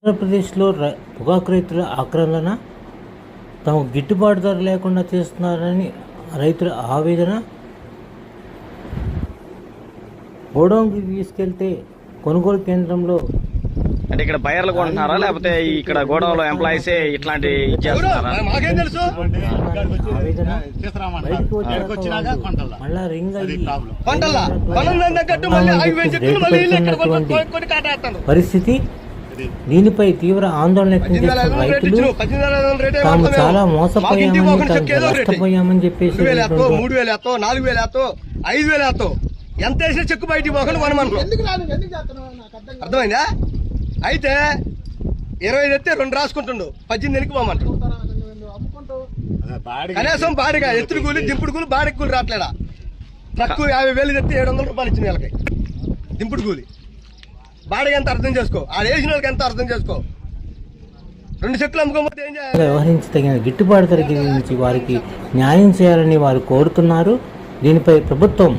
ఆంధ్రప్రదేశ్లో పొగాకు రైతుల ఆక్రమణ, తమకు గిట్టుబాటు ధర లేకుండా చేస్తున్నారని రైతుల ఆవేదన. గోడౌన్కి తీసుకెళ్తే కొనుగోలు కేంద్రంలో అంటే ఇక్కడ బయర్లు కొంటున్నారా లేకపోతే ఇక్కడ గోడౌన్లో ఎంప్లాయీసే ఇట్లాంటి ఇచ్చేస్తున్నారా? ఆవేదన మళ్ళా రింగ్ పరిస్థితి. దీనిపై తీవ్ర ఆందోళన వ్యక్తం చేస్తున్న రైతులు తాము చాలా మోసపోయామని, నష్టపోయామని చెప్పేసి 3,000 4,000 5,000 ఎంత వేసినా చెక్కు బయటికి పోకుండా కొనమనుకో. అర్థమైందా? అయితే 20 ఎత్తే 2 రాసుకుంటుండు, 18 వెనక్కి పోమంట. కనీసం బాడిగా ఎత్తుడు కూలి దింపుడు కూలి బాడికి కూలి రావట్లేదా? ట్రక్కు 50,000 తెస్తే 700 రూపాయలు ఇచ్చింది వీళ్ళకి దింపుడు కూలి. బాడిగా ఎంత అర్థం చేసుకో, ఆ వేసిన వాళ్ళకి ఎంత అర్థం చేసుకో. 2 చెట్లు అమ్ముకోకపోతే ఏం చేయాలి? వ్యవహరించి తగిన గిట్టుబాటు ధర గురించి వారికి న్యాయం చేయాలని వారు కోరుతున్నారు. దీనిపై ప్రభుత్వం